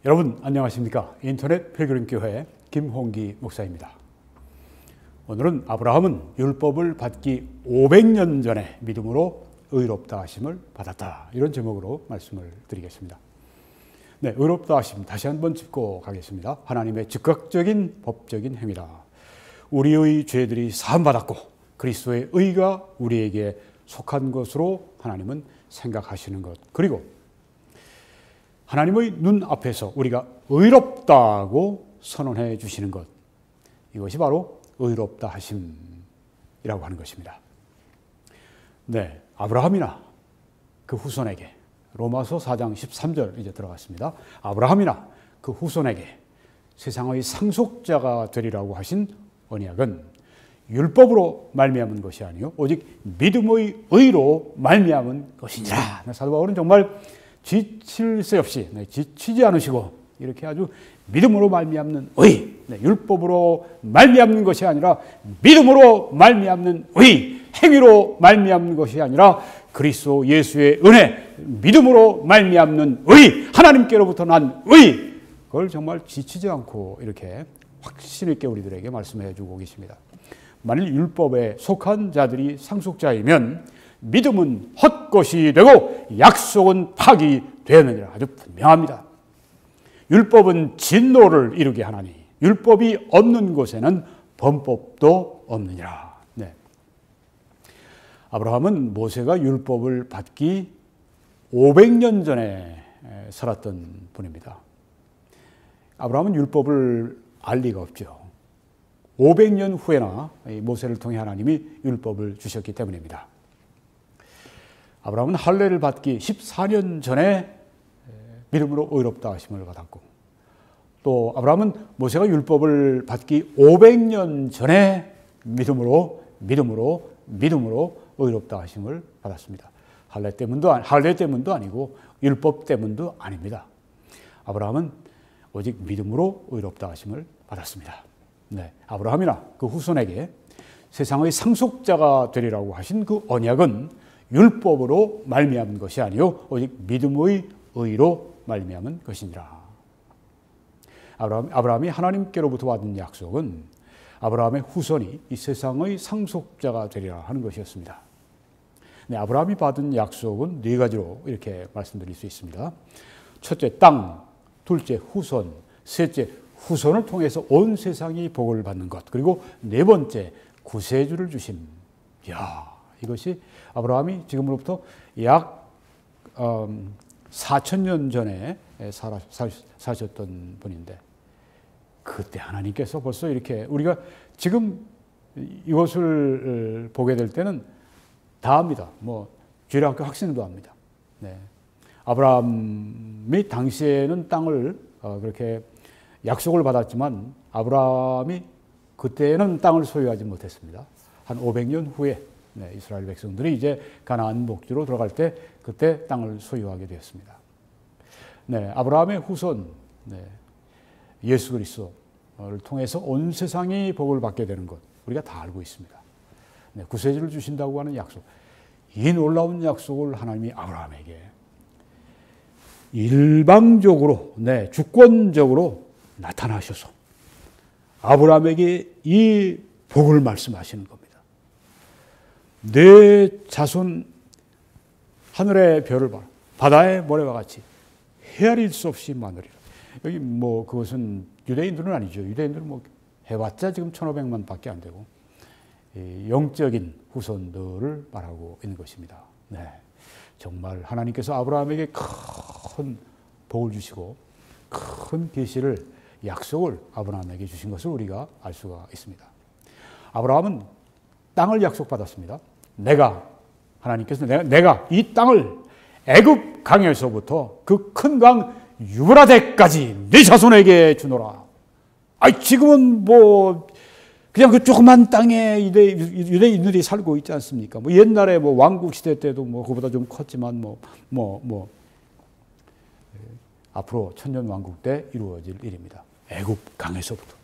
여러분 안녕하십니까? 인터넷 필그림교회 김홍기 목사입니다. 오늘은 아브라함은 율법을 받기 500년 전에 믿음으로 의롭다 하심을 받았다, 이런 제목으로 말씀을 드리겠습니다. 네, 의롭다 하심 다시 한번 짚고 가겠습니다. 하나님의 즉각적인 법적인 행위다. 우리의 죄들이 사함받았고 그리스도의 의가 우리에게 속한 것으로 하나님은 생각하시는 것, 그리고 하나님의 눈 앞에서 우리가 의롭다고 선언해 주시는 것, 이것이 바로 의롭다 하심이라고 하는 것입니다. 네, 아브라함이나 그 후손에게, 로마서 4장 13절 이제 들어갔습니다. 아브라함이나 그 후손에게 세상의 상속자가 되리라고 하신 언약은 율법으로 말미암은 것이 아니요 오직 믿음의 의로 말미암은 것이니라. 사도 바울은 정말 지칠 새 없이, 지치지 않으시고 이렇게 아주 믿음으로 말미암는 의, 율법으로 말미암는 것이 아니라 믿음으로 말미암는 의, 행위로 말미암는 것이 아니라 그리스도 예수의 은혜, 믿음으로 말미암는 의, 하나님께로부터 난 의, 그걸 정말 지치지 않고 이렇게 확신 있게 우리들에게 말씀해 주고 계십니다. 만일 율법에 속한 자들이 상속자이면 믿음은 헛것이 되고 약속은 파기되느니라. 아주 분명합니다. 율법은 진노를 이루게 하나니 율법이 없는 곳에는 범법도 없느니라. 네. 아브라함은 모세가 율법을 받기 500년 전에 살았던 분입니다. 아브라함은 율법을 알 리가 없죠. 500년 후에나 모세를 통해 하나님이 율법을 주셨기 때문입니다. 아브라함은 할례를 받기 14년 전에 믿음으로 의롭다 하심을 받았고, 또 아브라함은 모세가 율법을 받기 500년 전에 믿음으로 의롭다 하심을 받았습니다. 할례 때문도 아니고 율법 때문도 아닙니다. 아브라함은 오직 믿음으로 의롭다 하심을 받았습니다. 네, 아브라함이나 그 후손에게 세상의 상속자가 되리라고 하신 그 언약은 율법으로 말미암은 것이 아니요 오직 믿음의 의로 말미암은 것이니라. 아브라함이 하나님께로부터 받은 약속은 아브라함의 후손이 이 세상의 상속자가 되리라 하는 것이었습니다. 네, 아브라함이 받은 약속은 네 가지로 이렇게 말씀드릴 수 있습니다. 첫째, 땅; 둘째, 후손; 셋째, 후손을 통해서 온 세상이 복을 받는 것; 그리고 네 번째, 구세주를 주심. 이것이 아브라함이 지금으로부터 약 4,000년 전에 사셨던 분인데, 그때 하나님께서 벌써 이렇게, 우리가 지금 이것을 보게 될 때는 다 압니다. 주일학교 학생도 압니다. 네. 아브라함이 당시에는 땅을 그렇게 약속을 받았지만 아브라함이 그때는 땅을 소유하지 못했습니다. 한 500년 후에 이스라엘 백성들이 이제 가나안 목지로 들어갈 때 그때 땅을 소유하게 되었습니다. 네, 아브라함의 후손, 예수 그리스도를 통해서 온 세상이 복을 받게 되는 것, 우리가 다 알고 있습니다. 네, 구세주를 주신다고 하는 약속, 이 놀라운 약속을 하나님이 아브라함에게 일방적으로, 주권적으로 나타나셔서 아브라함에게 이 복을 말씀하시는 겁니다. 내 자손 하늘의 별을 봐라, 바다의 모래와 같이 헤아릴 수 없이 많으리라. 여기 그것은 유대인들은 아니죠. 유대인들은 해봤자 지금 1,500만 밖에 안 되고 영적인 후손들을 말하고 있는 것입니다. 네, 정말 하나님께서 아브라함에게 큰 복을 주시고 큰 계시를, 약속을 아브라함에게 주신 것을 우리가 알 수가 있습니다. 아브라함은 땅을 약속받았습니다. 하나님께서 내가 이 땅을 애굽 강에서부터 그 큰 강 유브라데까지 네 자손에게 주노라. 지금은 그냥 그 조그만 땅에 유대인들이 살고 있지 않습니까? 옛날에 왕국 시대 때도 그보다 좀 컸지만 앞으로 천년 왕국 때 이루어질 일입니다. 애굽 강에서부터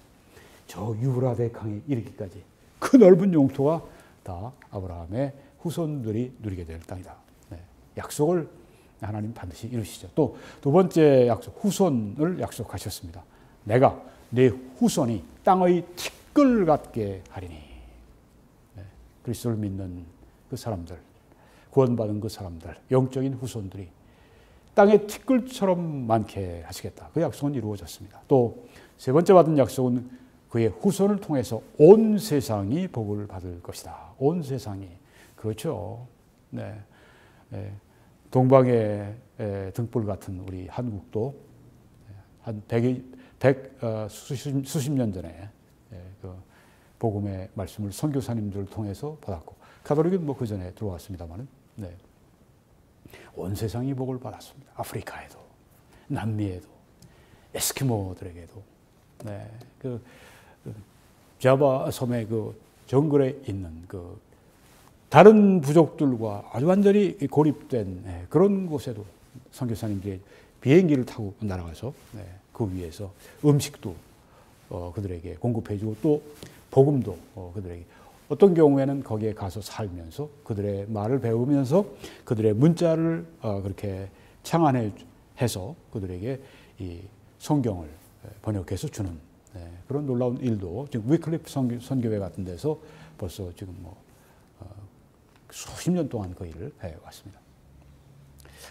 저 유브라데 강에 이르기까지 그 넓은 영토가 다 아브라함의 후손들이 누리게 될 땅이다. 약속을 하나님 반드시 이루시죠. 또 두 번째 약속, 후손을 약속하셨습니다. 내가 내 후손이 땅의 티끌 같게 하리니. 네, 그리스도를 믿는 그 사람들, 구원받은 그 사람들, 영적인 후손들이 땅의 티끌처럼 많게 하시겠다. 그 약속은 이루어졌습니다. 또 세 번째 받은 약속은 그의 후손을 통해서 온 세상이 복을 받을 것이다. 온 세상이. 그렇죠. 네. 동방의 등불 같은 우리 한국도 한 수십 년 전에 그 복음의 말씀을 선교사님들을 통해서 받았고, 가톨릭은 뭐 그 전에 들어왔습니다만은, 네. 온 세상이 복을 받았습니다. 아프리카에도, 남미에도, 에스키모들에게도, 네. 그 자바 섬의 그 정글에 있는 그 다른 부족들과 아주 완전히 고립된 그런 곳에도 선교사님들이 비행기를 타고 날아가서 그 위에서 음식도 그들에게 공급해주고 또 복음도 그들에게, 어떤 경우에는 거기에 가서 살면서 그들의 말을 배우면서 그들의 문자를 그렇게 창안해서 그들에게 이 성경을 번역해서 주는 그런 놀라운 일도 지금 위클리프 선교회 같은 데서 벌써 지금 뭐 수십 년 동안 그 일을 해왔습니다.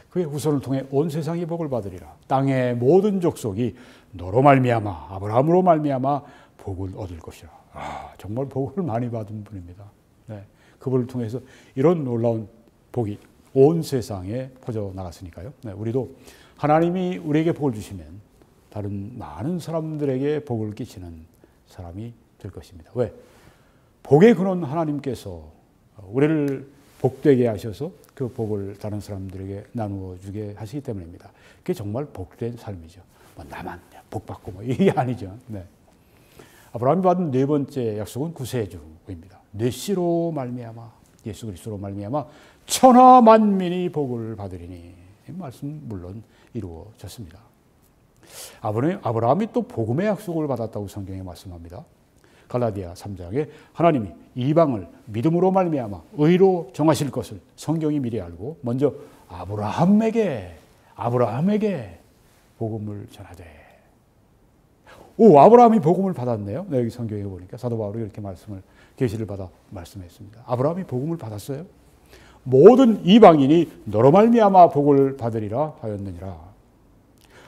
그의 후손을 통해 온 세상이 복을 받으리라. 땅의 모든 족속이 너로 말미암아, 아브라함으로 말미암아 복을 얻을 것이라. 정말 복을 많이 받은 분입니다. 네, 그분을 통해서 이런 놀라운 복이 온 세상에 퍼져나갔으니까요. 네, 우리도 하나님이 우리에게 복을 주시면 다른 많은 사람들에게 복을 끼치는 사람이 될 것입니다. 왜? 복의 근원 하나님께서 우리를 복되게 하셔서 그 복을 다른 사람들에게 나누어 주게 하시기 때문입니다. 그게 정말 복된 삶이죠. 뭐 나만 복 받고 뭐 이게 아니죠. 네. 아브라함이 받은 네 번째 약속은 구세주입니다. 내 씨로 말미암아, 예수 그리스도로 말미암아 천하 만민이 복을 받으리니. 이 말씀 물론 이루어졌습니다. 아브라함이 또 복음의 약속을 받았다고 성경에 말씀합니다. 갈라디아 3장에 하나님이 이방을 믿음으로 말미암아 의로 정하실 것을 성경이 미리 알고 먼저 아브라함에게 복음을 전하되. 아브라함이 복음을 받았네요. 네, 여기 성경에 보니까 사도 바울이 이렇게 계시를 받아 말씀했습니다. 아브라함이 복음을 받았어요. 모든 이방인이 너로 말미암아 복을 받으리라 하였느니라.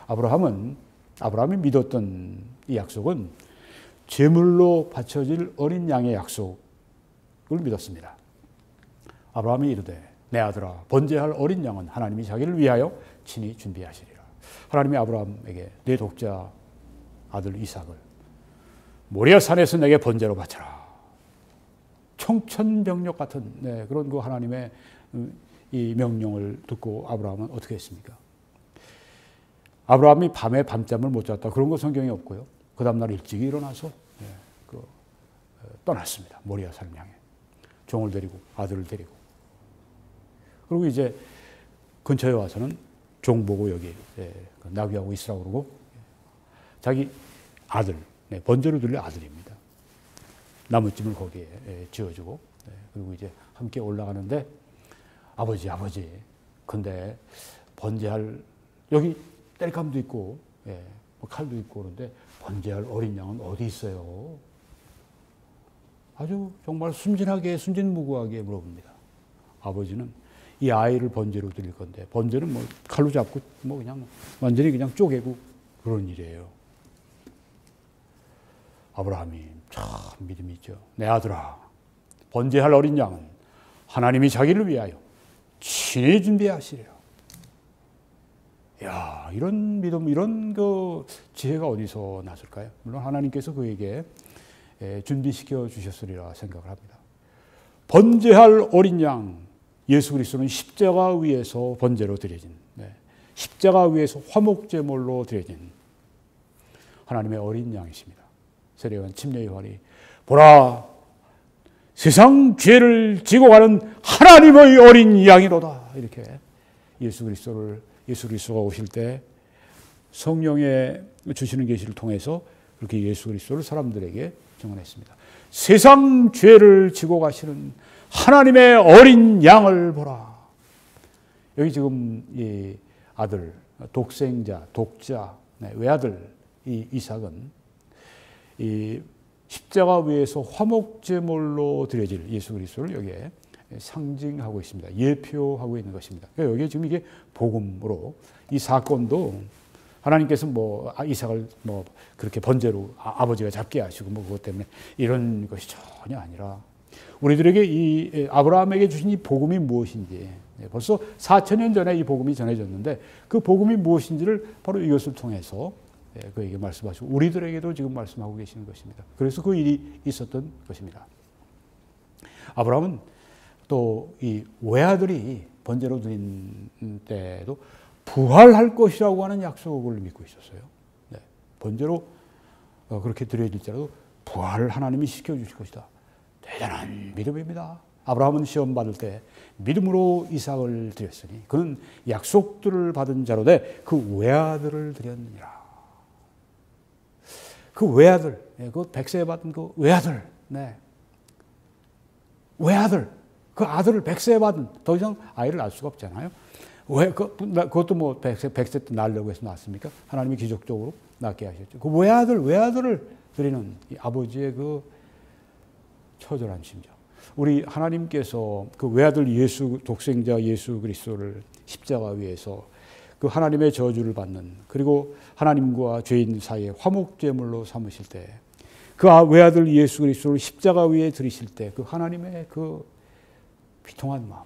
아브라함이 믿었던 이 약속은 제물로 바쳐질 어린 양의 약속을 믿었습니다. 아브라함이 이르되 내 아들아 번제할 어린 양은 하나님이 자기를 위하여 친히 준비하시리라. 하나님이 아브라함에게 내 독자 아들 이삭을 모리아 산에서 내게 번제로 바쳐라. 청천벽력 같은 그런 그 하나님의 이 명령을 듣고 아브라함은 어떻게 했습니까? 아브라함이 밤에 밤잠을 못 잤다, 그런 거 성경에 없고요. 그 다음날 일찍 일어나서 떠났습니다. 모리아 산을 향해. 종을 데리고, 아들을 데리고. 그리고 이제 근처에 와서는 종 보고 여기 나귀하고 있으라고 그러고, 자기 아들, 번제로 드릴 아들입니다. 나무찜을 거기에 지어주고, 그리고 이제 함께 올라가는데, 아버지, 근데 번제할, 여기 땔감도 있고, 칼도 있고 그런데 번제할 어린 양은 어디 있어요? 아주 정말 순진무구하게 물어봅니다. 아버지는 이 아이를 번제로 드릴 건데, 번제는 뭐 칼로 잡고 뭐 그냥 완전히 그냥 쪼개고 그런 일이에요. 아브라함이 참 믿음이 있죠. 내 아들아, 번제할 어린 양은 하나님이 자기를 위하여 친히 준비하시리라. 야, 이런 믿음, 이런 그 지혜가 어디서 났을까요? 물론 하나님께서 그에게 준비시켜 주셨으리라 생각을 합니다. 번제할 어린 양, 예수 그리스도는 십자가 위에서 번제로 드려진, 십자가 위에서 화목제물로 드려진 하나님의 어린 양이십니다. 세례요한 침례 요한이 보라, 세상 죄를 지고 가는 하나님의 어린 양이로다, 이렇게 예수 그리스도가 오실 때 성령의 주시는 계시를 통해서 그렇게 예수 그리스도를 사람들에게 증언했습니다. 세상 죄를 지고 가시는 하나님의 어린 양을 보라. 여기 지금 이 아들, 독생자, 독자, 외아들 이 이삭은 이 십자가 위에서 화목제물로 드려질 예수 그리스도를 여기에 상징하고 있습니다. 예표하고 있는 것입니다. 그러니까 여기에 지금 이게 복음으로 이 사건도 하나님께서 뭐 이삭을 뭐 그렇게 번제로 아버지가 잡게 하시고 뭐 그것 때문에 이런 것이 전혀 아니라 우리들에게 이 아브라함에게 주신 이 복음이 무엇인지 벌써 4,000년 전에 이 복음이 전해졌는데 그 복음이 무엇인지를 바로 이것을 통해서 그에게 말씀하시고 우리들에게도 지금 말씀하고 계시는 것입니다. 그래서 그 일이 있었던 것입니다. 아브라함은 또 이 외아들이 번제로 드린 때에도 부활할 것이라고 하는 약속을 믿고 있었어요. 네. 번제로 그렇게 드려질지라도 부활을 하나님이 시켜주실 것이다. 대단한 믿음입니다. 아브라함은 시험 받을 때 믿음으로 이삭을 드렸으니 그는 약속들을 받은 자로 돼 그 외아들을 드렸느니라. 그 외아들, 그 백세 받은 그 외아들, 네. 외아들, 그 아들을 백세 받은, 더 이상 아이를 낳을 수가 없잖아요. 왜, 그것도 뭐 백세 때 낳으려고 해서 낳았습니까? 하나님이 기적적으로 낳게 하셨죠. 그 외아들을 드리는 이 아버지의 그 처절한 심정. 우리 하나님께서 그 외아들 예수, 독생자 예수 그리스도를 십자가 위에서 그 하나님의 저주를 받는 그리고 하나님과 죄인 사이에 화목제물로 삼으실 때 그 외아들 예수 그리스도를 십자가 위에 들이실 때 그 하나님의 그 비통한 마음,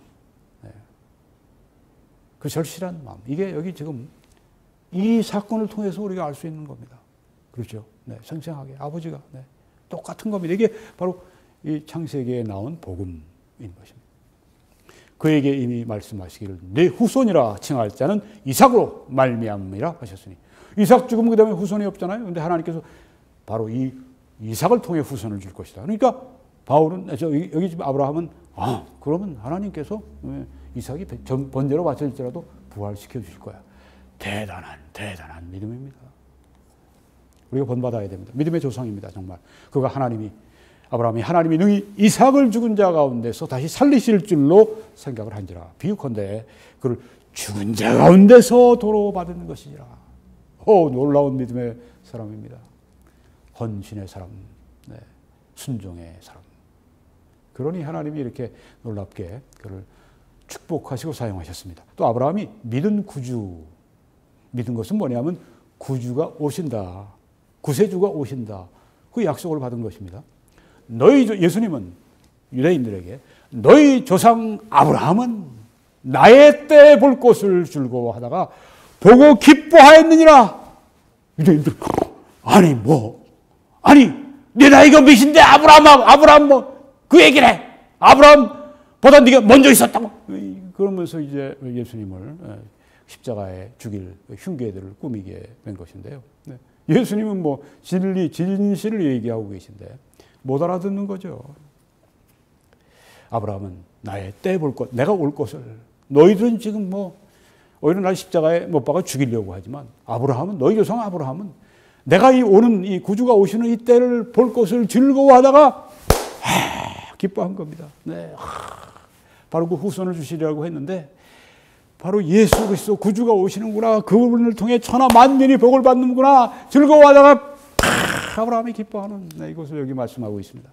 그 절실한 마음, 이게 여기 지금 이 사건을 통해서 우리가 알 수 있는 겁니다. 그렇죠? 네, 생생하게 아버지가 똑같은 겁니다. 이게 바로 이 창세기에 나온 복음인 것입니다. 그에게 이미 말씀하시기를 내 후손이라 칭할 자는 이삭으로 말미암으리라 하셨으니 이삭 죽으면 그 다음에 후손이 없잖아요. 그런데 하나님께서 바로 이 이삭을 통해 후손을 줄 것이다. 그러니까 바울은 여기 지금 아브라함은 그러면 하나님께서 이삭이 번제로 바쳐질지라도 부활시켜 주실 거야. 대단한 믿음입니다. 우리가 본받아야 됩니다. 믿음의 조상입니다. 정말 그가 아브라함이 하나님이 능히 이삭을 죽은 자 가운데서 다시 살리실 줄로 생각을 한지라. 비유컨대 그를 죽은 자 가운데서 도로 받은 것이니라. 놀라운 믿음의 사람입니다. 헌신의 사람, 순종의 사람. 그러니 하나님이 이렇게 놀랍게 그를 축복하시고 사용하셨습니다. 또 아브라함이 믿은 것은 뭐냐면 구주가 오신다. 구세주가 오신다. 그 약속을 받은 것입니다. 예수님은 유대인들에게 너희 조상 아브라함은 나의 때 볼 것을 즐거워하다가 보고 기뻐하였느니라. 유대인들 내 나이가 몇인데 아브라함 그 얘기를 해. 아브라함보다 네가 먼저 있었다고. 그러면서 이제 예수님을 십자가에 죽일 흉계들을 꾸미게 된 것인데요. 예수님은 진실을 얘기하고 계신데 못 알아듣는 거죠. 아브라함은 나의 때 볼 것, 내가 올 것을. 너희들은 지금 오히려 날 십자가에 못 박아 죽이려고 하지만 너희 조상 아브라함은 내가 이 구주가 오시는 이 때를 볼 것을 즐거워하다가 기뻐한 겁니다. 바로 그 후손을 주시려고 했는데 바로 예수 그리스도 구주가 오시는구나. 그분을 통해 천하 만민이 복을 받는구나. 즐거워하다가 아브라함이 기뻐하는 이것을 여기 말씀하고 있습니다.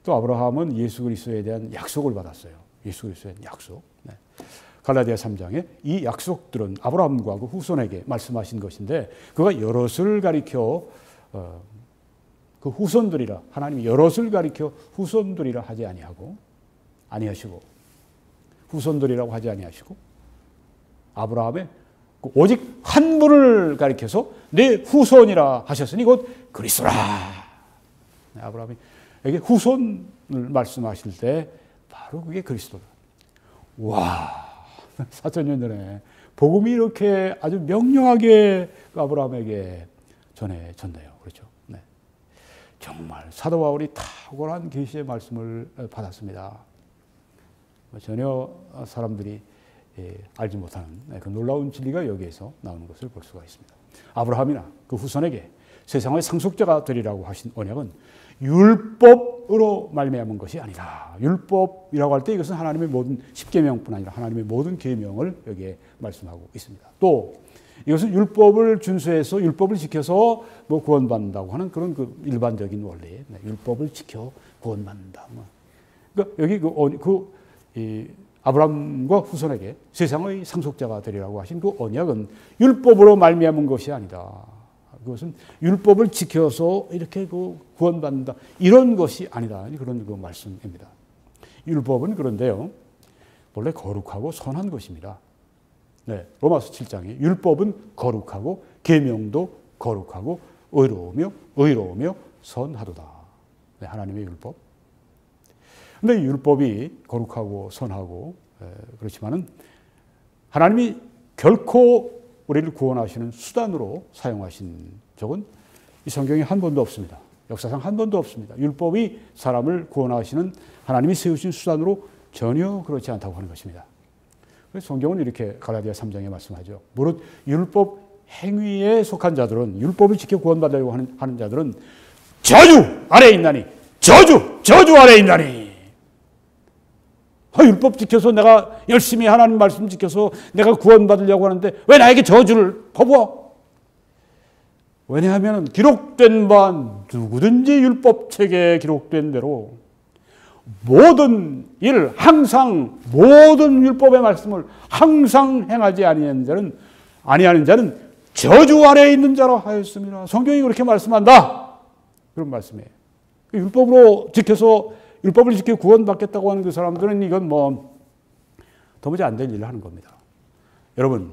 또 아브라함은 예수 그리스도에 대한 약속을 받았어요. 예수 그리스도에 대한 약속. 갈라디아 3장에 이 약속들은 아브라함과 그 후손에게 말씀하신 것인데 그가 여럿을 가리켜 그 후손들이라 하나님이 여럿을 가리켜 후손들이라 하지 아니하시고 후손들이라고 하지 아니하시고 아브라함의 오직 한 분을 가리켜서 내 후손이라 하셨으니 곧 그리스도라. 아브라함에게 후손을 말씀하실 때 바로 그게 그리스도다. 와, 4,000년 전에 복음이 이렇게 아주 명료하게 아브라함에게 전해졌네요. 그렇죠? 정말 사도 바울이 탁월한 계시의 말씀을 받았습니다. 전혀 사람들이 알지 못하는 그 놀라운 진리가 여기에서 나오는 것을 볼 수가 있습니다. 아브라함이나 그 후손에게 세상의 상속자가 되리라고 하신 언약은 율법으로 말미암은 것이 아니다. 율법이라고 할 때 이것은 하나님의 모든 십계명뿐 아니라 하나님의 모든 계명을 여기에 말씀하고 있습니다. 또 이것은 율법을 준수해서 율법을 지켜서 뭐 구원받는다고 하는 그런 그 일반적인 원리, 율법을 지켜 구원받는다. 그러니까 여기 이 아브라함과 후손에게 세상의 상속자가 되리라고 하신 그 언약은 율법으로 말미암은 것이 아니다. 그것은 율법을 지켜서 이렇게 구원받는다. 이런 것이 아니다. 그런 그 말씀입니다. 율법은 그런데요, 원래 거룩하고 선한 것입니다. 네, 로마서 7장에 율법은 거룩하고 계명도 거룩하고 의로우며 선하도다. 네, 하나님의 율법. 근데 이 율법이 거룩하고 선하고 그렇지만은 하나님이 결코 우리를 구원하시는 수단으로 사용하신 적은 이 성경에 한 번도 없습니다. 역사상 한 번도 없습니다. 율법이 사람을 구원하시는 하나님이 세우신 수단으로 전혀 그렇지 않다고 하는 것입니다. 그래서 성경은 이렇게 갈라디아 3장에 말씀하죠. 무릇 율법 행위에 속한 자들은, 율법을 지켜 구원받으려고 하는 자들은 저주 아래에 있나니, 저주 아래에 있나니. 율법 지켜서 내가 열심히 하나님 말씀 지켜서 내가 구원받으려고 하는데 왜 나에게 저주를 퍼부어? 왜냐하면 기록된 바 누구든지 율법책에 기록된 대로 모든 일 항상 모든 율법의 말씀을 항상 행하지 아니하는 자는 저주 아래에 있는 자라 하였습니다. 성경이 그렇게 말씀한다. 그런 말씀이에요. 율법을 지켜 구원받겠다고 하는 그 사람들은 이건 뭐 도무지 안 될 일을 하는 겁니다. 여러분,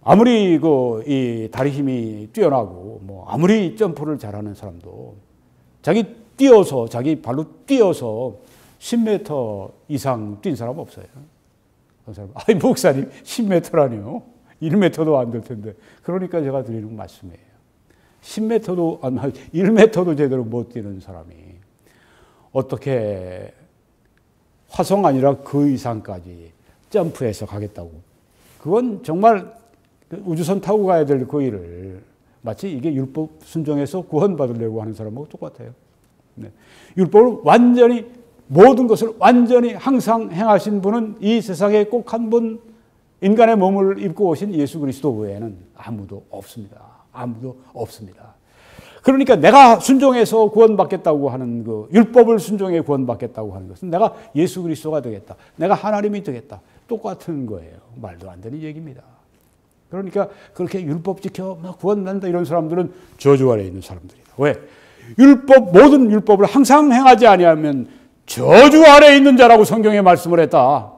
아무리 이 다리 힘이 뛰어나고 뭐 아무리 점프를 잘하는 사람도 자기 발로 뛰어서 10m 이상 뛴 사람 없어요. 그 사람, 목사님 10m라니요? 1m도 안 될 텐데. 그러니까 제가 드리는 말씀이에요. 10m도 1m도 제대로 못 뛰는 사람이 어떻게 화성 아니라 그 이상까지 점프해서 가겠다고. 그건 정말 우주선 타고 가야 될 그 일을 마치 이게 율법 순종해서 구원받으려고 하는 사람하고 똑같아요. 네. 율법을 완전히 모든 것을 완전히 항상 행하신 분은 이 세상에 꼭 한 분 인간의 몸을 입고 오신 예수 그리스도 외에는 아무도 없습니다. 아무도 없습니다. 그러니까 내가 순종해서 구원받겠다고 하는 그 율법을 순종해 구원받겠다고 하는 것은 내가 예수 그리스도가 되겠다. 내가 하나님이 되겠다. 똑같은 거예요. 말도 안 되는 얘기입니다. 그러니까 그렇게 율법 지켜 구원받는다 이런 사람들은 저주 아래에 있는 사람들이다. 왜? 모든 율법을 항상 행하지 아니하면 저주 아래에 있는 자라고 성경에 말씀을 했다.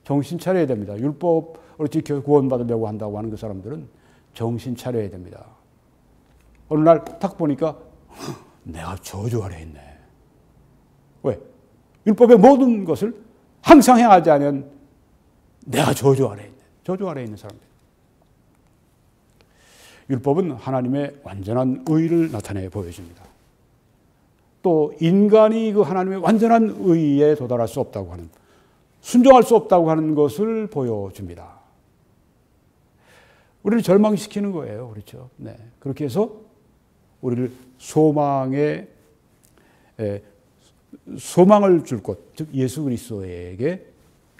정신 차려야 됩니다. 율법을 지켜 구원받으려고 한다고 하는 그 사람들은 정신 차려야 됩니다. 어느 날 딱 보니까 내가 저주 아래에 있네. 왜? 율법의 모든 것을 항상 행하지 않으면 내가 저주 아래에 있네. 저주 아래에 있는 사람들. 율법은 하나님의 완전한 의를 나타내 보여줍니다. 또 인간이 그 하나님의 완전한 의에 도달할 수 없다고 하는, 순종할 수 없다고 하는 것을 보여줍니다. 우리를 절망시키는 거예요. 그렇죠? 네. 그렇게 해서 우리를 소망을 줄 곳, 즉 예수 그리스도에게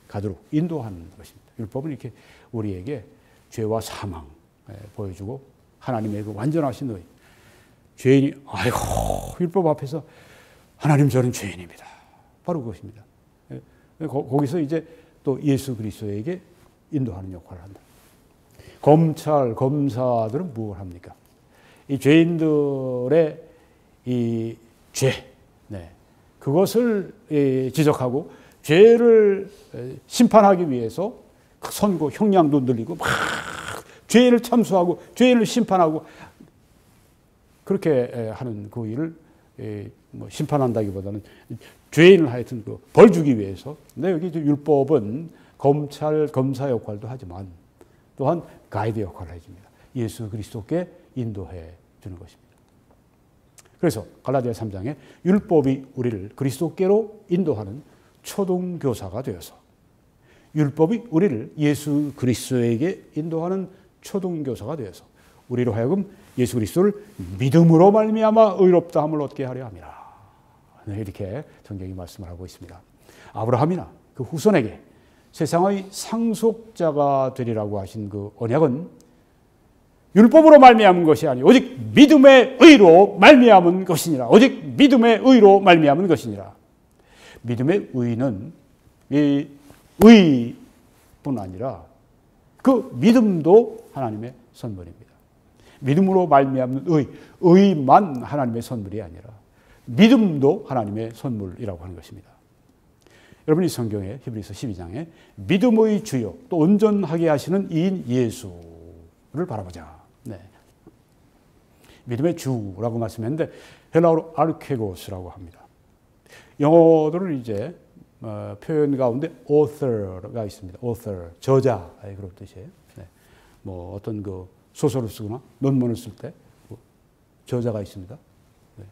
가도록 인도하는 것입니다. 율법은 이렇게 우리에게 죄와 사망 보여주고 하나님의 그 완전하신 의. 죄인이 아이고 율법 앞에서 하나님 저는 죄인입니다. 바로 그것입니다. 거기서 이제 또 예수 그리스도에게 인도하는 역할을 한다. 검사들은 무엇을 합니까? 이 죄인들의 이 죄, 그것을 지적하고 죄를 심판하기 위해서 선고, 형량도 늘리고 막 죄를 참수하고 죄를 심판하고 그렇게 하는 그 일을 심판한다기보다는 죄인을 하여튼 벌 주기 위해서. 근데 여기 율법은 검사 역할도 하지만 또한 가이드 역할을 해줍니다. 예수 그리스도께 인도해 주는 것입니다. 그래서 갈라디아 3장에 율법이 우리를 그리스도께로 인도하는 초등교사가 되어서, 율법이 우리를 예수 그리스도에게 인도하는 초등교사가 되어서 우리로 하여금 예수 그리스도를 믿음으로 말미암아 의롭다 함을 얻게 하려 함이라. 이렇게 성경이 말씀을 하고 있습니다. 아브라함이나 그 후손에게 세상의 상속자가 되리라고 하신 그 언약은 율법으로 말미암은 것이 아니 오직 믿음의 의로 말미암은 것이니라. 오직 믿음의 의로 말미암은 것이니라. 믿음의 의는 이 의뿐 아니라 그 믿음도 하나님의 선물입니다. 믿음으로 말미암는 의만 하나님의 선물이 아니라 믿음도 하나님의 선물이라고 하는 것입니다. 여러분이 성경에 히브리서 12장에 믿음의 주요 또 온전하게 하시는 이인 예수를 바라보자. 네. 믿음의 주라고 말씀했는데 헬라어로 아르케고스라고 합니다. 영어로는 이제 표현 가운데 author가 있습니다. author, 저자 그런 뜻이에요. 네. 뭐 어떤 그 소설을 쓰거나 논문을 쓸 때 저자가 있습니다. 네.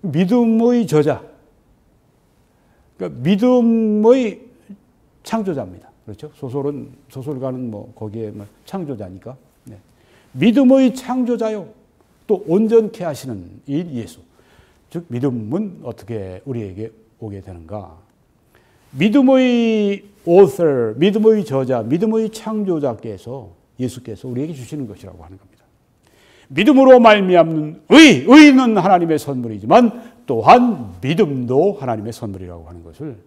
믿음의 저자, 그러니까 믿음의 창조자입니다. 그렇죠? 소설가는 뭐 거기에 뭐 창조자니까. 네. 믿음의 창조자요, 또 온전케 하시는 이 예수. 즉 믿음은 어떻게 우리에게 오게 되는가? 믿음의 author, 믿음의 저자, 믿음의 창조자께서 예수께서 우리에게 주시는 것이라고 하는 겁니다. 믿음으로 말미암는 의는 하나님의 선물이지만 또한 믿음도 하나님의 선물이라고 하는 것을,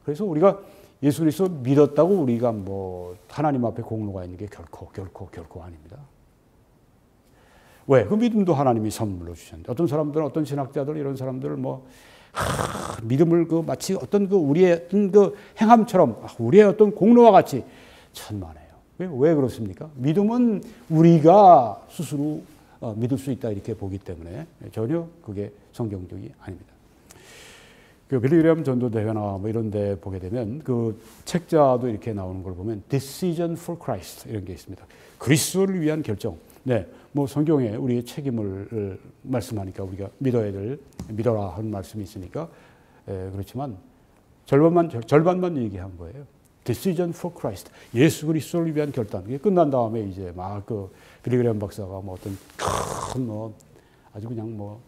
그래서 우리가 예수 그리스도 믿었다고 우리가 뭐 하나님 앞에 공로가 있는 게 결코 아닙니다. 왜? 그 믿음도 하나님이 선물로 주셨는데 어떤 사람들은 어떤 신학자들 이런 사람들을 믿음을 마치 어떤 우리의 어떤 행함처럼 우리의 어떤 공로와 같이 천만해요. 왜 그렇습니까? 믿음은 우리가 스스로 믿을 수 있다 이렇게 보기 때문에 전혀 그게 성경적이 아닙니다. 그 빌리그레엄 전도대회나 뭐 이런 데 보게 되면 그 책자도 이렇게 나오는 걸 보면 Decision for Christ 이런 게 있습니다. 그리스도를 위한 결정. 네, 뭐 성경에 우리의 책임을 말씀하니까 우리가 믿어라 하는 말씀이 있으니까 그렇지만 절반만 얘기한 거예요. Decision for Christ. 예수 그리스도를 위한 결단. 이게 끝난 다음에 이제 막 그 빌리그레엄 박사가 뭐 어떤 큰 아주 그냥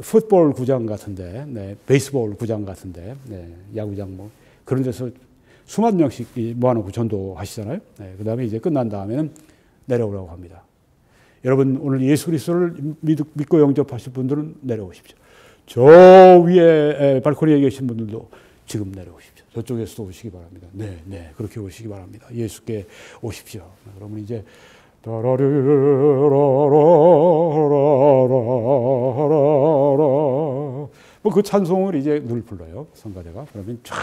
풋볼 구장 같은데, 네, 베이스볼 구장 같은데, 네, 야구장 그런 데서 수만 명씩 모아놓고 전도하시잖아요. 네, 그 다음에 이제 끝난 다음에는 내려오라고 합니다. 여러분 오늘 예수 그리스도를 믿고 영접하실 분들은 내려오십시오. 저 위에 발코니에 계신 분들도 지금 내려오십시오. 저쪽에서도 오시기 바랍니다. 네, 그렇게 오시기 바랍니다. 예수께 오십시오. 그러면 이제 그 찬송을 이제 늘 불러요. 성가대가. 그러면 쫙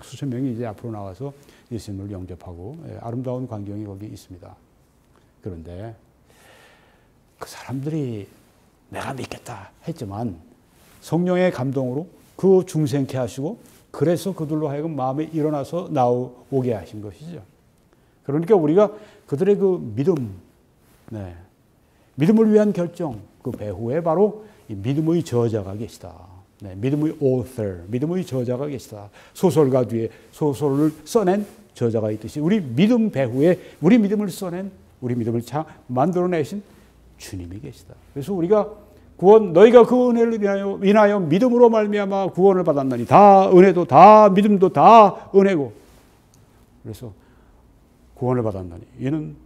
수천 명이 이제 앞으로 나와서 예수님을 영접하고 아름다운 광경이 거기 있습니다. 그런데 그 사람들이 내가 믿겠다 했지만 성령의 감동으로 그 중생케 하시고 그래서 그들로 하여금 마음에 일어나서 나오게 하신 것이죠. 그러니까 우리가 그들의 그 믿음, 네, 믿음을 위한 결정, 그 배후에 바로 이 믿음의 저자가 계시다. 네, 믿음의 author, 믿음의 저자가 계시다. 소설가 뒤에 소설을 써낸 저자가 있듯이 우리 믿음 배후에 우리 믿음을 써낸, 우리 믿음을 만들어내신 주님이 계시다. 그래서 우리가 너희가 그 은혜를 인하여 믿음으로 말미암아 구원을 받았나니 다 은혜도 다 믿음도 다 은혜고, 그래서 구원을 받았나니 이는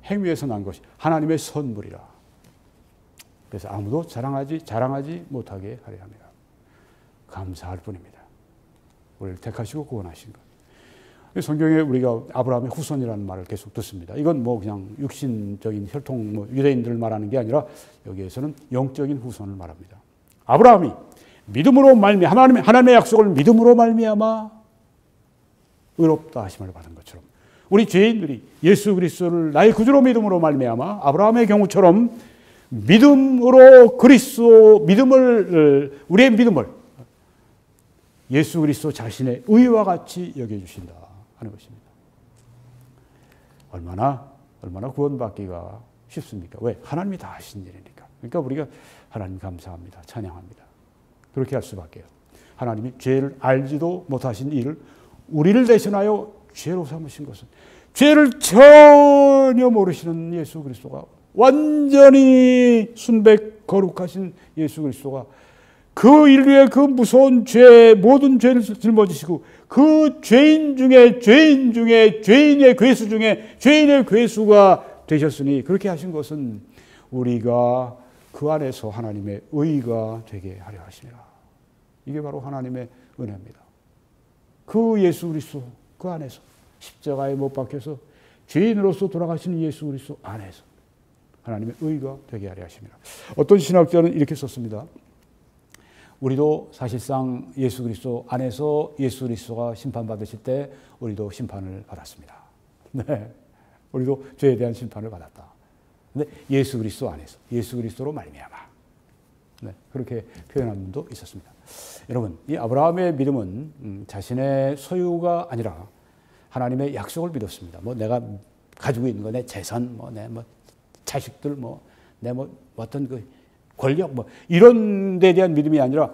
행위에서 난 것이 하나님의 선물이라. 그래서 아무도 자랑하지 못하게 하려 합니다. 감사할 뿐입니다. 우리를 택하시고 구원하신 것. 성경에 우리가 아브라함의 후손이라는 말을 계속 듣습니다. 이건 그냥 육신적인 혈통 유대인들을 말하는 게 아니라 여기에서는 영적인 후손을 말합니다. 아브라함이 믿음으로 하나님의 약속을 믿음으로 말미암아 의롭다 하심을 받은 것처럼 우리 죄인들이 예수 그리스도를 나의 구주로 믿음으로 말미암아 아브라함의 경우처럼 믿음으로 우리의 믿음을 예수 그리스도 자신의 의와 같이 여겨주신다 하는 것입니다. 얼마나 구원받기가 쉽습니까? 왜? 하나님이 다 하신 일이니까. 그러니까 우리가 하나님 감사합니다. 찬양합니다. 그렇게 할 수밖에요. 하나님이 죄를 알지도 못하신 일을 우리를 대신하여 죄로 삼으신 것은 죄를 전혀 모르시는 예수 그리스도가, 완전히 순백 거룩하신 예수 그리스도가 그 인류의 그 무서운 죄, 모든 죄를 짊어지시고 그 죄인 중에 죄인의 괴수 중에 죄인의 괴수가 되셨으니, 그렇게 하신 것은 우리가 그 안에서 하나님의 의가 되게 하려 하시니라. 이게 바로 하나님의 은혜입니다. 그 예수 그리스도 그 안에서 십자가에 못 박혀서 죄인으로서 돌아가시는 예수 그리스도 안에서 하나님의 의가 되게 하려 하십니다. 어떤 신학자는 이렇게 썼습니다. 우리도 사실상 예수 그리스도 안에서 예수 그리스도가 심판받으실 때 우리도 심판을 받았습니다. 네, 우리도 죄에 대한 심판을 받았다. 근데 예수 그리스도 안에서, 예수 그리스도로 말미암아. 네, 그렇게 표현한 분도 있었습니다. 여러분, 이 아브라함의 믿음은 자신의 소유가 아니라 하나님의 약속을 믿었습니다. 뭐 내가 가지고 있는 거, 내 재산, 내 자식들, 내 어떤 그 권력, 이런 데 대한 믿음이 아니라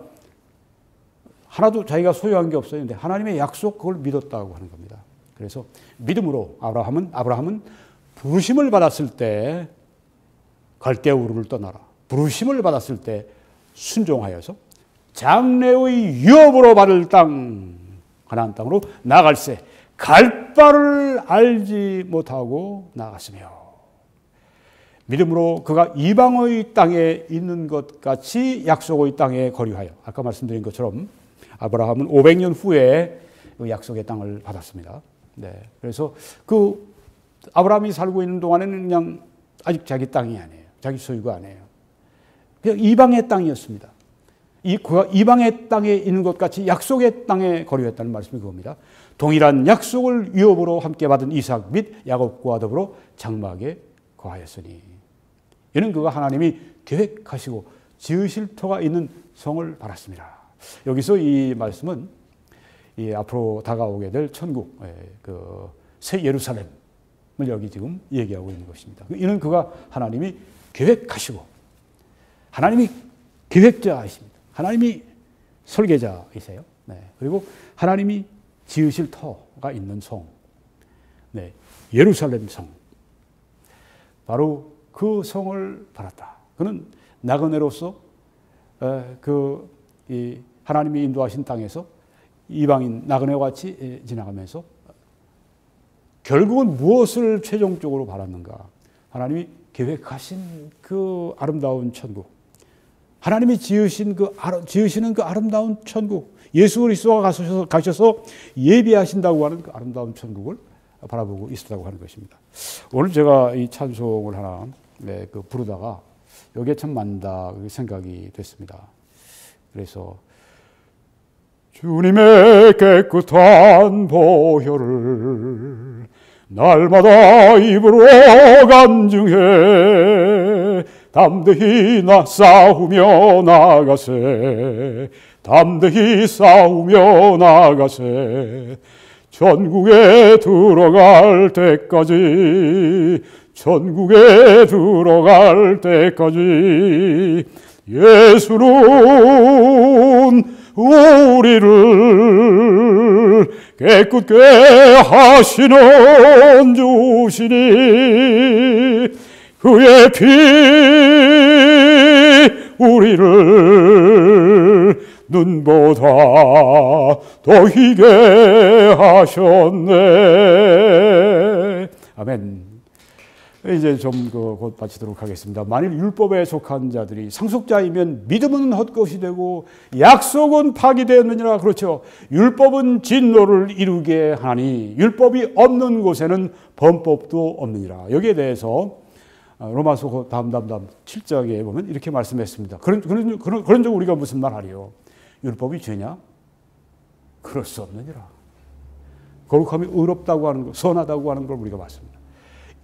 하나도 자기가 소유한 게 없어요. 근데 하나님의 약속, 그걸 믿었다고 하는 겁니다. 그래서 믿음으로 아브라함은 부르심을 받았을 때 갈대우르를 떠나라. 부르심을 받았을 때 순종하여서 장래의 유업으로 받을 땅, 가나안 땅으로 나아갈새 갈 바를 알지 못하고 나아갔으며, 믿음으로 그가 이방의 땅에 있는 것 같이 약속의 땅에 거류하여, 아까 말씀드린 것처럼 아브라함은 500년 후에 그 약속의 땅을 받았습니다. 네, 그래서 그 아브라함이 살고 있는 동안에는 그냥 아직 자기 땅이 아니에요. 자기 소유가 아니에요. 그냥 이방의 땅이었습니다. 그가 이방의 땅에 있는 것 같이 약속의 땅에 거류했다는 말씀이 그겁니다. 동일한 약속을 유업으로 함께 받은 이삭 및 야곱과 더불어 장막에 거하였으니, 이는 그가 하나님이 계획하시고 지으실 터가 있는 성을 바랐습니다. 여기서 이 말씀은 이 앞으로 다가오게 될 천국, 그 새 예루살렘을 여기 지금 얘기하고 있는 것입니다. 이는 그가 하나님이 계획하시고, 하나님이 계획자이십니다. 하나님이 설계자이세요. 네. 그리고 하나님이 지으실 터가 있는 성, 네, 예루살렘 성, 바로 그 성을 바랐다. 그는 나그네로서 이 하나님이 인도하신 땅에서 이방인 나그네와 같이 지나가면서 결국은 무엇을 최종적으로 바랐는가? 하나님이 계획하신 그 아름다운 천국, 하나님이 지으시는 그 아름다운 천국, 예수 그리스도가 가셔서 예비하신다고 하는 그 아름다운 천국을 바라보고 있었다고 하는 것입니다. 오늘 제가 이 찬송을 하나 부르다가 여기에 참 맞다 생각이 됐습니다. 그래서 주님의 깨끗한 보혈을 날마다 입으로 간증해 담대히 싸우며 나가세, 담대히 싸우며 나가세, 천국에 들어갈 때까지, 천국에 들어갈 때까지 예수는 우리를 깨끗게 하시는 주시니 그의 피 우리를 눈보다 더 희게 하셨네. 아멘. 이제 좀 곧 마치도록 하겠습니다. 만일 율법에 속한 자들이 상속자이면 믿음은 헛것이 되고 약속은 파기되었느니라. 그렇죠. 율법은 진노를 이루게 하니 율법이 없는 곳에는 범법도 없느니라. 여기에 대해서 로마서 다음 7장에 보면 이렇게 말씀했습니다. 그런 적 우리가 무슨 말 하리요? 율법이 죄냐? 그럴 수 없느니라. 거룩함이 의롭다고 하는 것, 선하다고 하는 걸 우리가 봤습니다.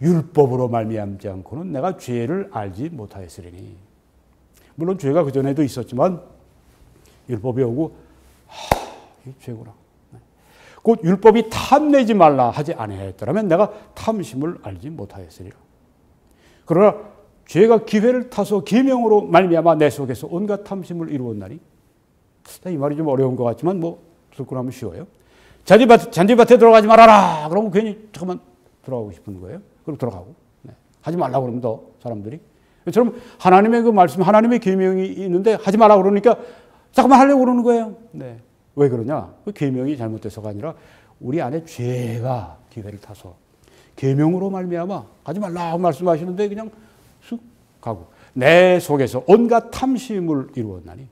율법으로 말미암지 않고는 내가 죄를 알지 못하였으리니. 물론 죄가 그전에도 있었지만 율법이 오고 이 죄구나. 곧 율법이 탐내지 말라 하지 아니하였더라면 내가 탐심을 알지 못하였으리라. 그러나 죄가 기회를 타서 계명으로 말미암아 내 속에서 온갖 탐심을 이루었나니. 이 말이 좀 어려운 것 같지만 듣고 나면 쉬워요. 잔디밭에 들어가지 말아라. 그러면 괜히 잠깐만 들어가고 싶은 거예요. 그럼 들어가고. 네. 하지 말라고 그러면 더 사람들이. 저처럼 하나님의 그 말씀, 하나님의 계명이 있는데 하지 말라고 그러니까 자꾸만 하려고 그러는 거예요. 네. 왜 그러냐? 그 계명이 잘못돼서가 아니라 우리 안에 죄가 기회를 타서 계명으로 말미암아 하지 말라고 말씀하시는데 그냥 쑥 가고 내 속에서 온갖 탐심을 이루었나니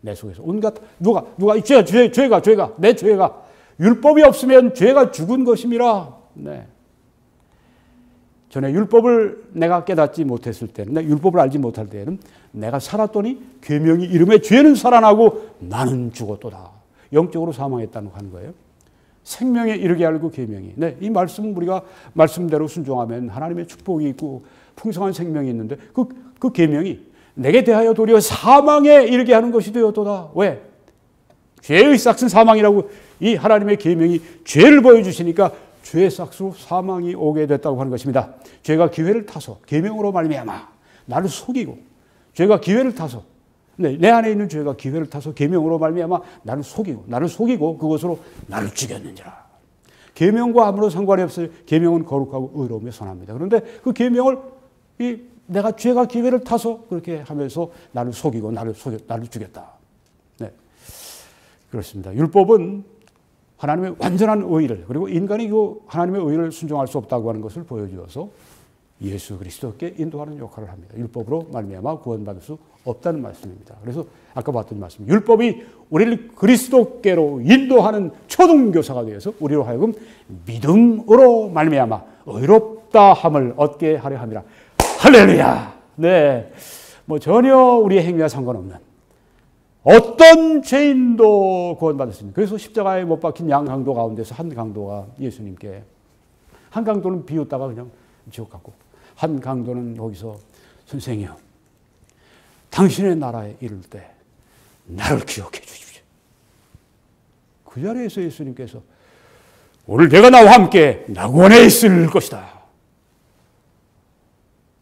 내 속에서 온갖 누가 죄가 내 죄가 율법이 없으면 죄가 죽은 것임이라. 네. 전에 율법을 내가 깨닫지 못했을 때는, 율법을 알지 못할 때에는 내가 살았더니 계명이 이름에 죄는 살아나고 나는 죽었도다. 영적으로 사망했다는 거 하는 거예요. 생명에 이르게 알고 계명이. 네, 이 말씀 우리가 말씀대로 순종하면 하나님의 축복이 있고 풍성한 생명이 있는데 그 계명이 내게 대하여 도리어 사망에 이르게 하는 것이 되었도다. 왜? 죄의 삭슨 사망이라고 이 하나님의 계명이 죄를 보여주시니까 죄의 삭스로 사망이 오게 됐다고 하는 것입니다. 죄가 기회를 타서 계명으로 말미암아 나를 속이고 죄가 기회를 타서 내 안에 있는 죄가 기회를 타서 계명으로 말미암아 나를 속이고 그것으로 나를 죽였는지라. 계명과 아무런 상관이 없어요. 계명은 거룩하고 의로우며 선합니다. 그런데 그 계명을 내가 죄가 기회를 타서 그렇게 하면서 나를 속이고 나를 죽였다. 네, 그렇습니다. 율법은 하나님의 완전한 의를, 그리고 인간이 그 하나님의 의를 순종할 수 없다고 하는 것을 보여주어서 예수 그리스도께 인도하는 역할을 합니다. 율법으로 말미암아 구원받을 수 없다는 말씀입니다. 그래서 아까 봤던 말씀, 율법이 우리를 그리스도께로 인도하는 초등교사가 되어서 우리로 하여금 믿음으로 말미암아 의롭다함을 얻게 하려 함이라. 할렐루야. 네, 전혀 우리의 행위와 상관없는 어떤 죄인도 구원받았습니다. 그래서 십자가에 못 박힌 양 강도 가운데서 한 강도가 예수님께, 한 강도는 비웃다가 그냥 지옥 갔고, 한 강도는 거기서 선생이요, 당신의 나라에 이를 때 나를 기억해 주십시오. 그 자리에서 예수님께서 오늘 내가 나와 함께 낙원에 있을 것이다.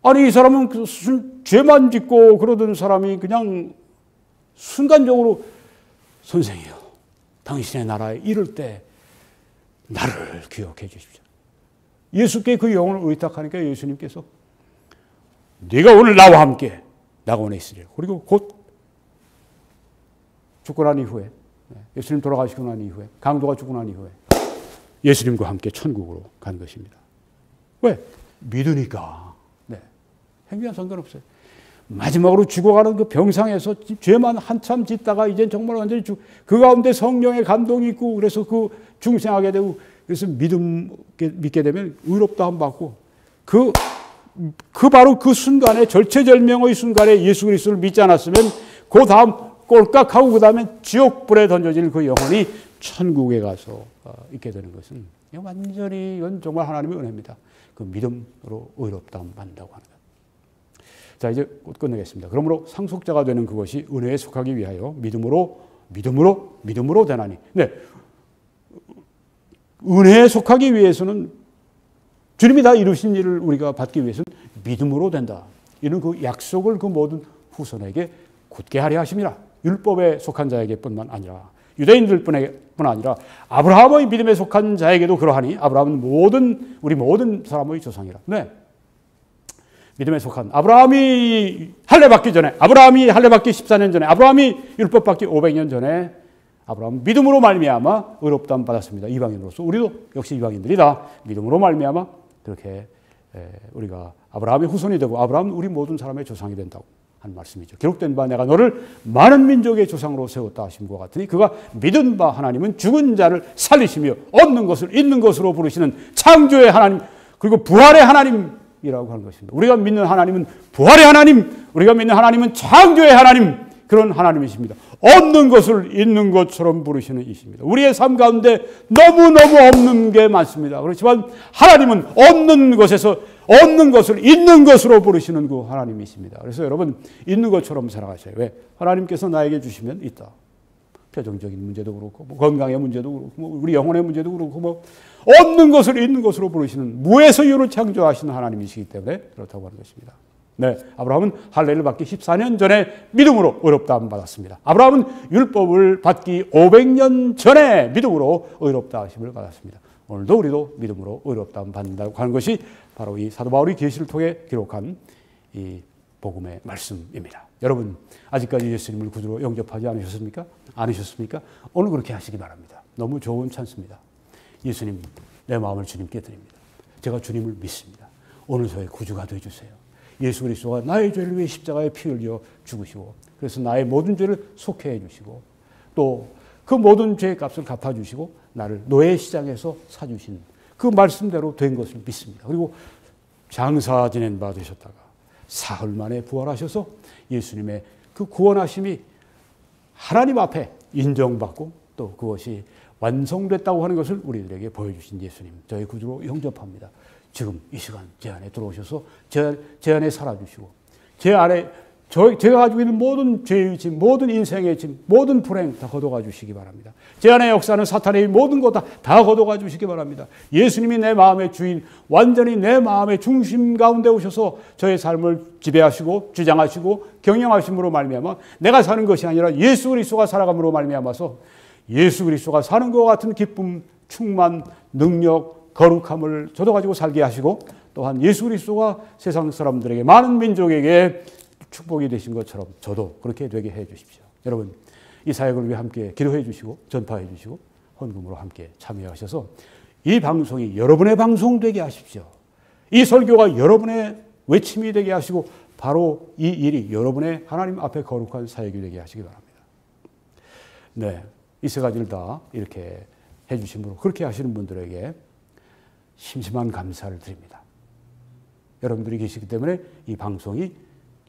아니, 이 사람은 죄만 짓고 그러던 사람이 그냥 순간적으로 선생이요, 당신의 나라에 이를 때 나를 기억해 주십시오. 예수께 그 영혼을 의탁하니까 예수님께서 네가 오늘 나와 함께 낙원에 있으리라. 그리고 곧 죽고 난 이후에, 예수님 돌아가시고 난 이후에, 강도가 죽고 난 이후에 예수님과 함께 천국으로 간 것입니다. 왜? 믿으니까. 네. 행위와 상관없어요. 마지막으로 죽어가는 그 병상에서 죄만 한참 짓다가 이제 정말 완전히 그 가운데 성령의 감동이 있고 그래서 그 중생하게 되고 그래서 믿게 되면 의롭다함 받고 그 바로 그 순간에 절체절명의 순간에 예수 그리스도를 믿지 않았으면 그 다음 꼴깍하고 그 다음에 지옥불에 던져질 그 영혼이 천국에 가서 있게 되는 것은 완전히 이건 정말 하나님의 은혜입니다. 그 믿음으로 의롭다함 받는다고 하는 것. 자, 이제 끝내겠습니다. 그러므로 상속자가 되는 그것이 은혜에 속하기 위하여 믿음으로 되나니. 네. 은혜에 속하기 위해서는 주님이 다 이루신 일을 우리가 받기 위해서는 믿음으로 된다. 이는 그 약속을 그 모든 후손에게 굳게 하려 하심이라. 율법에 속한 자에게뿐만 아니라 유대인들뿐 아니라 아브라함의 믿음에 속한 자에게도 그러하니 아브라함은 우리 모든 사람의 조상이라. 네. 믿음에 속한 아브라함이 할례 받기 14년 전에, 아브라함이 율법 받기 500년 전에 아브라함 믿음으로 말미암아 의롭다함 받았습니다. 이방인으로서 우리도 역시 이방인들이다. 믿음으로 말미암아 그렇게 우리가 아브라함의 후손이 되고 아브라함은 우리 모든 사람의 조상이 된다고 하는 말씀이죠. 기록된 바 내가 너를 많은 민족의 조상으로 세웠다 하심과 같으니 그가 믿은 바 하나님은 죽은 자를 살리시며 얻는 것을 있는 것으로 부르시는 창조의 하나님, 그리고 부활의 하나님이라고 하는 것입니다. 우리가 믿는 하나님은 부활의 하나님, 우리가 믿는 하나님은 창조의 하나님, 그런 하나님이십니다. 얻는 것을 있는 것처럼 부르시는 이십니다. 우리의 삶 가운데 너무너무 없는 게 많습니다. 그렇지만 하나님은 없는 것을 있는 것으로 부르시는 그 하나님이십니다. 그래서 여러분 있는 것처럼 살아가셔요. 왜? 하나님께서 나에게 주시면 있다. 표정적인 문제도 그렇고 건강의 문제도 그렇고 우리 영혼의 문제도 그렇고 없는 것을 있는 것으로 부르시는 무에서 유를 창조하시는 하나님이시기 때문에 그렇다고 하는 것입니다. 네, 아브라함은 할례를 받기 14년 전에 믿음으로 의롭다함 받았습니다. 아브라함은 율법을 받기 500년 전에 믿음으로 의롭다 하심을 받았습니다. 오늘도 우리도 믿음으로 의롭다함 받는다고 하는 것이 바로 이 사도 바울이 계시를 통해 기록한 이 복음의 말씀입니다. 여러분 아직까지 예수님을 구주로 영접하지 않으셨습니까? 않으셨습니까? 오늘 그렇게 하시기 바랍니다. 너무 좋은 찬스입니다. 예수님, 내 마음을 주님께 드립니다. 제가 주님을 믿습니다. 오늘 저의 구주가 되어주세요. 예수 그리스도가 나의 죄를 위해 십자가에 피 흘려 죽으시고 그래서 나의 모든 죄를 속해 주시고 또 그 모든 죄의 값을 갚아주시고 나를 노예 시장에서 사주신 그 말씀대로 된 것을 믿습니다. 그리고 장사 지낸 바 되셨다가 사흘 만에 부활하셔서 예수님의 그 구원하심이 하나님 앞에 인정받고 또 그것이 완성됐다고 하는 것을 우리들에게 보여주신 예수님, 저의 구주로 영접합니다. 지금 이 시간 제 안에 들어오셔서 제 안에 살아주시고 제 안에 제가 가지고 있는 모든 죄의 짐, 모든 인생의 짐, 모든 불행 다 걷어가 주시기 바랍니다. 제 안에 역사는 사탄의 모든 것 다 걷어가 주시기 바랍니다. 예수님이 내 마음의 주인, 완전히 내 마음의 중심 가운데 오셔서 저의 삶을 지배하시고 주장하시고 경영하심으로 말미암아 내가 사는 것이 아니라 예수 그리스도가 살아감으로 말미암아서 예수 그리스도가 사는 것 같은 기쁨, 충만, 능력, 거룩함을 저도 가지고 살게 하시고 또한 예수 그리스도가 세상 사람들에게 많은 민족에게 축복이 되신 것처럼 저도 그렇게 되게 해 주십시오. 여러분 이 사역을 위해 함께 기도해 주시고 전파해 주시고 헌금으로 함께 참여하셔서 이 방송이 여러분의 방송 되게 하십시오. 이 설교가 여러분의 외침이 되게 하시고 바로 이 일이 여러분의 하나님 앞에 거룩한 사역이 되게 하시기 바랍니다. 네, 이 세 가지를 다 이렇게 해 주심으로 그렇게 하시는 분들에게 심심한 감사를 드립니다. 여러분들이 계시기 때문에 이 방송이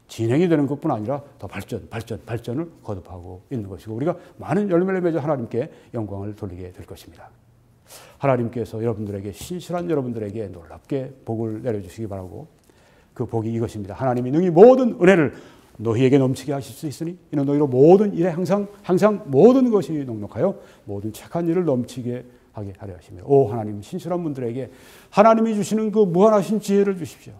진행이 되는 것뿐 아니라 더 발전을 거듭하고 있는 것이고 우리가 많은 열매를 맺어 하나님께 영광을 돌리게 될 것입니다. 하나님께서 여러분들에게 신실한 여러분들에게 놀랍게 복을 내려주시기 바라고 그 복이 이것입니다. 하나님이 능히 모든 은혜를 너희에게 넘치게 하실 수 있으니 이는 너희로 모든 일에 항상 모든 것이 넉넉하여 모든 착한 일을 넘치게 하게 하려 하시며 오 하나님 신실한 분들에게 하나님이 주시는 그 무한하신 지혜를 주십시오.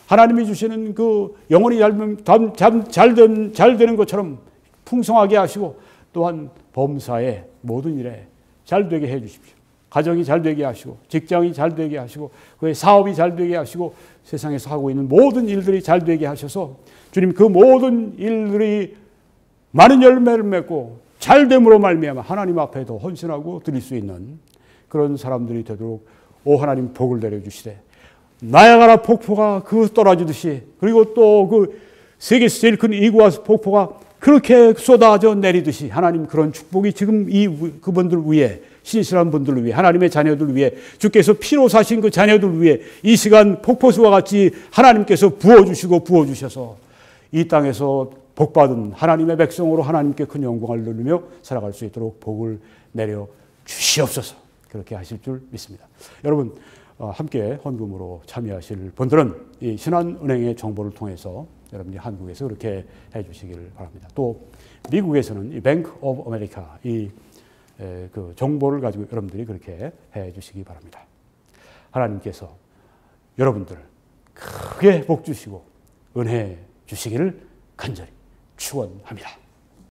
하나님이 주시는 그 영혼이 잘 되는 것처럼 풍성하게 하시고 또한 범사의 모든 일에 잘 되게 해 주십시오. 가정이 잘 되게 하시고 직장이 잘 되게 하시고 그의 사업이 잘 되게 하시고 세상에서 하고 있는 모든 일들이 잘 되게 하셔서 주님 그 모든 일들이 많은 열매를 맺고 잘됨으로 말미암아 하나님 앞에도 헌신하고 드릴 수 있는 그런 사람들이 되도록 오 하나님 복을 내려주시되 나야가라 폭포가 그 떨어지듯이 그리고 또 그 세계에서 제일 큰 이구아스 폭포가 그렇게 쏟아져 내리듯이 하나님 그런 축복이 지금 그분들 위해 신실한 분들을 위해 하나님의 자녀들 위해 주께서 피로 사신 그 자녀들 위해 이 시간 폭포수와 같이 하나님께서 부어주셔서 이 땅에서 복받은 하나님의 백성으로 하나님께 큰 영광을 누리며 살아갈 수 있도록 복을 내려 주시옵소서. 그렇게 하실 줄 믿습니다. 여러분 함께 헌금으로 참여하실 분들은 이 신한은행의 정보를 통해서 여러분이 한국에서 그렇게 해 주시기를 바랍니다. 또 미국에서는 이 뱅크 오브 아메리카 그 정보를 가지고 여러분들이 그렇게 해 주시기 바랍니다. 하나님께서 여러분들 크게 복 주시고 은혜 주시기를 간절히 축원합니다.